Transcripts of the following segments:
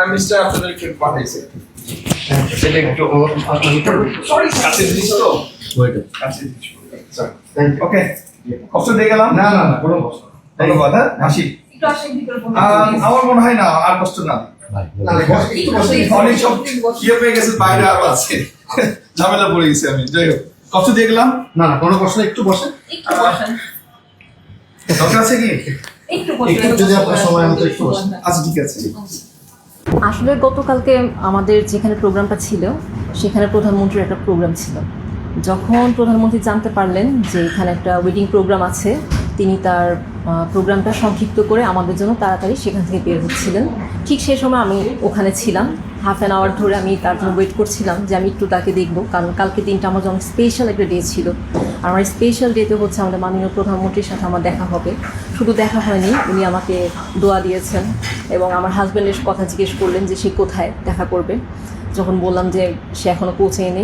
Prime minister আপনাদেরকে পাঠাইছে সেটা একটু সরি কাছে দিছ তো কাছে দিছ ওকে কষ্ট দিয়ে গেলাম না না না কোনো কষ্ট ধন্যবাদ হ্যাঁ আসি আমার মনে হয় না আর কষ্ট না অনেক সব ইয়ে পেয়ে গেছে বাইরে আরো আছে ঝামেলা পড়ে গেছি আমি যাই হোক কষ্ট দিয়ে গেলাম না না কোনো কষ্ট একটু বসে দরকার আছে কি একটু যদি আপনার সময় মতো একটু বসে আচ্ছা ঠিক আছে আসলে গতকালকে আমাদের যেখানে প্রোগ্রামটা ছিল সেখানে প্রধানমন্ত্রীর একটা প্রোগ্রাম ছিল। যখন প্রধানমন্ত্রী জানতে পারলেন যে এখানে একটা ওয়েডিং প্রোগ্রাম আছে, তিনি তার প্রোগ্রামটা সংক্ষিপ্ত করে আমাদের জন্য তাড়াতাড়ি সেখান থেকে বের হচ্ছিলেন। ঠিক সেই সময় আমি ওখানে ছিলাম, হাফ অ্যান আওয়ার ধরে আমি তার জন্য ওয়েট করছিলাম যে আমি একটু তাকে দেখবো, কারণ কালকে দিনটা আমার জন্য স্পেশাল একটা ডে ছিল। আর আমার স্পেশাল ডেতে হচ্ছে আমাদের মাননীয় প্রধানমন্ত্রীর সাথে আমার দেখা হবে। শুধু দেখা হয়নি, উনি আমাকে দোয়া দিয়েছেন এবং আমার হাজব্যান্ডের কথা জিজ্ঞেস করলেন যে সে কোথায় দেখা করবে। যখন বললাম যে সে এখনও পৌঁছেনি,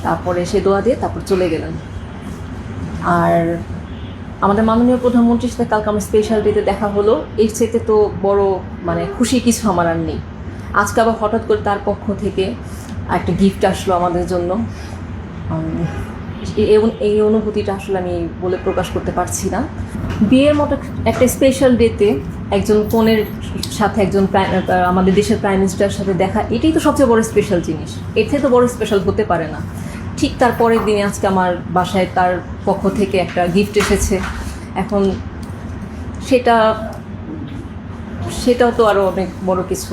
তারপরে সে দোয়া দিয়ে তারপর চলে গেলেন। আর আমাদের মাননীয় প্রধানমন্ত্রীর সাথে কালকে আমার স্পেশাল ডেতে দেখা হলো, এর চাইতে তো বড় খুশি কিছু আমার আর নেই। আজকে আবার হঠাৎ করে তার পক্ষ থেকে একটা গিফট আসলো আমাদের জন্য। এই অনুভূতিটা আসলে আমি বলে প্রকাশ করতে পারছি না। বিয়ের মতো একটা স্পেশাল ডেতে একজন কনের সাথে আমাদের দেশের প্রাইম মিনিস্টারের সাথে দেখা, এটাই তো সবচেয়ে বড় স্পেশাল জিনিস। এর থেকে তো বড় স্পেশাল হতে পারে না। ঠিক তার পরের দিনে আজকে আমার বাসায় তার পক্ষ থেকে একটা গিফট এসেছে। এখন সেটাও তো আরও অনেক বড় কিছু।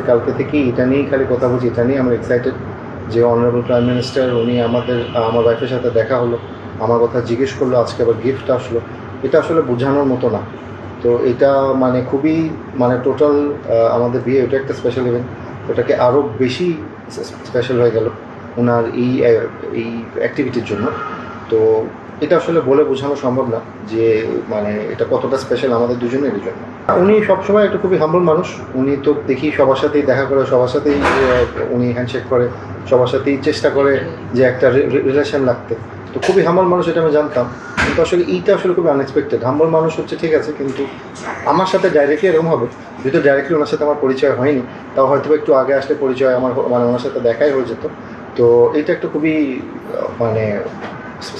কালকে থেকে এটা নিয়েই খালি কথা বলছি, এটা নিয়ে আমরা এক্সাইটেড যে অনারেবল প্রাইম মিনিস্টার উনি আমার ওয়াইফের সাথে দেখা হলো, আমার কথা জিজ্ঞেস করলো, আজকে আবার গিফট আসলো। এটা আসলে বোঝানোর মতো না। তো এটা খুবই টোটাল আমাদের বিয়ে এটা একটা স্পেশাল ইভেন্ট, ওটাকে আরও বেশি স্পেশাল হয়ে গেল ওনার এই অ্যাক্টিভিটির জন্য। তো এটা আসলে বলে বোঝানো সম্ভব না যে এটা কতটা স্পেশাল আমাদের দুজনেরই জন্য। উনি সবসময় একটা খুবই হাম্বল মানুষ। উনি তো দেখি সবার সাথেই দেখা করে, সবার সাথেই উনি হ্যান্ডশেক করে, সবার সাথেই চেষ্টা করে যে একটা রিলেশন রাখতে। তো খুবই হাম্বল মানুষ, এটা আমি জানতাম। কিন্তু আসলে এইটা আসলে খুবই আনএক্সপেক্টেড। হাম্বল মানুষ হচ্ছে ঠিক আছে, কিন্তু আমার সাথে ডাইরেক্টলি এরকম হবে, যেহেতু ডাইরেক্টলি ওনার সাথে আমার পরিচয় হয়নি, তাও হয়তো একটু আগে আসলে পরিচয় আমার ওনার সাথে দেখাই হয়ে যেত। তো এইটা একটা খুবই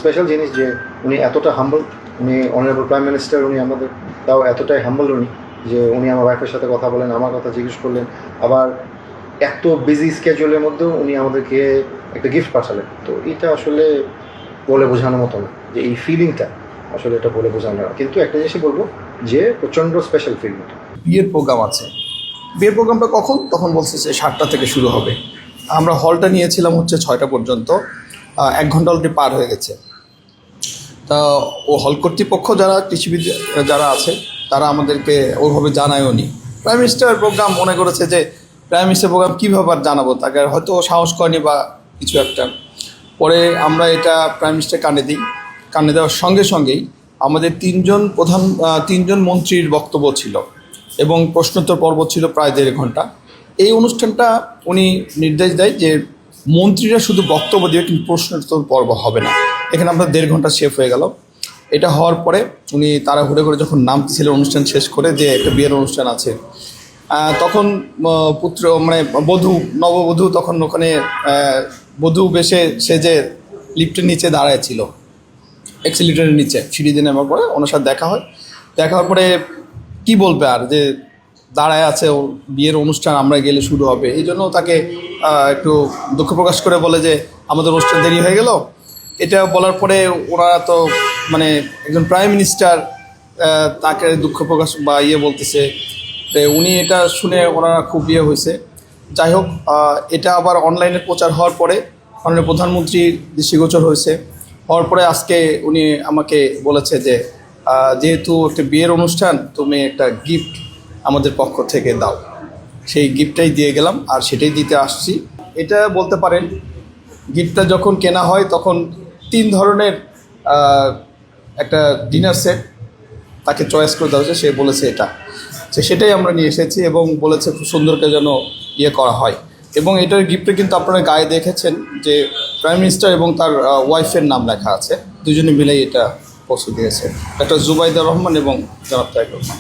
স্পেশাল জিনিস যে উনি এতটা হাম্বল। উনি অনারেবল প্রাইম মিনিস্টার, উনি আমাদের তাও এতটাই হাম্বল উনি যে উনি আমার ওয়াইফের সাথে কথা বলেন, আমার কথা জিজ্ঞেস করলেন, আবার এত বিজি স্কেজুলের মধ্যেও উনি আমাদেরকে একটা গিফট পাঠালেন। তো এটা আসলে বলে বোঝানোর মতো না, যে এই ফিলিংটা আসলে এটা বলে বোঝানো না। কিন্তু একটা জিনিসই বলবো যে প্রচণ্ড স্পেশাল ফিলিং। বিয়ের প্রোগ্রাম আছে, বিয়ের প্রোগ্রামটা কখন? তখন বলছে যে 7টা থেকে শুরু হবে। আমরা হলটা নিয়েছিলাম হচ্ছে 6টা পর্যন্ত, 1 ঘন্টা অলরেডি পার হয়ে গেছে। তা ও হল কর্তৃপক্ষ কৃষিবিদ যারা আছে তারা আমাদেরকে ওইভাবে জানায়ও নি। প্রাইম মিনিস্টার প্রোগ্রাম মনে করেছে যে প্রাইম মিনিস্টার প্রোগ্রাম কীভাবে আর জানাবো, তাকে হয়তো সাহস করেনি বা কিছু একটা। পরে আমরা এটা প্রাইম মিনিস্টার কানে দেওয়ার সঙ্গে সঙ্গেই আমাদের 3জন মন্ত্রীর বক্তব্য ছিল এবং প্রশ্নোত্তর পর্ব ছিল প্রায় 1.5 ঘন্টা। এই অনুষ্ঠানটা উনি নির্দেশ দেয় যে মন্ত্রীরা শুধু বক্তব্য দিয়ে, কিন্তু প্রশ্নোত্তর পর্ব হবে না। এখানে আমরা 1.5 ঘন্টা সেভ হয়ে গেল। এটা হওয়ার পরে উনি তাড়াহুড়ো করে যখন নামছিলেন অনুষ্ঠান শেষ করে, যে একটা বিয়ের অনুষ্ঠান আছে, তখন নববধূ তখন ওখানে বধূ বেশে সেজে লিফটের নিচে দাঁড়ায় ছিল, এক্সিলেটরের নিচে সিঁড়ি দিয়ে নামার পরে ওনার সাথে দেখা হয়। দেখা হওয়ার পরে কী বলবে আর, যে দাঁড়ায় আছে, ও বিয়ের অনুষ্ঠান আমরা গেলে শুরু হবে। এই জন্য তাকে একটু দুঃখ প্রকাশ করে বলে যে আমাদের অনুষ্ঠান দেরি হয়ে গেল। এটা বলার পরে ওনারা তো একজন প্রাইম মিনিস্টার, তাকে দুঃখ প্রকাশ বা বলতেছে, উনি এটা শুনে ওনারা খুব হয়েছে। যাই হোক, এটা আবার অনলাইনে প্রচার হওয়ার পরে মাননীয় প্রধানমন্ত্রীর দৃষ্টিগোচর হয়েছে। হওয়ার পরে আজকে উনি আমাকে বলেছে যে যেহেতু একটা বিয়ের অনুষ্ঠান, তুমি একটা গিফট আমাদের পক্ষ থেকে দাও। সেই গিফটটাই দিয়ে গেলাম, আর সেটাই দিতে আসছি। এটা বলতে পারেন গিফটটা যখন কেনা হয় তখন 3 ধরনের একটা ডিনার সেট তাকে চয়েস করে দেওয়া হয়েছে। সে বলেছে এটা, সেটাই আমরা নিয়ে এসেছি এবং বলেছে খুব সুন্দর করে যেন করা হয়। এবং এটার গিফটে কিন্তু আপনারা গায়ে দেখেছেন যে প্রাইম মিনিস্টার এবং তার ওয়াইফের নাম লেখা আছে। দুজনে মিলেই এটা পৌঁছে দিয়েছে, একটা জুবাইদা রহমান এবং জনাব তারেক রহমান।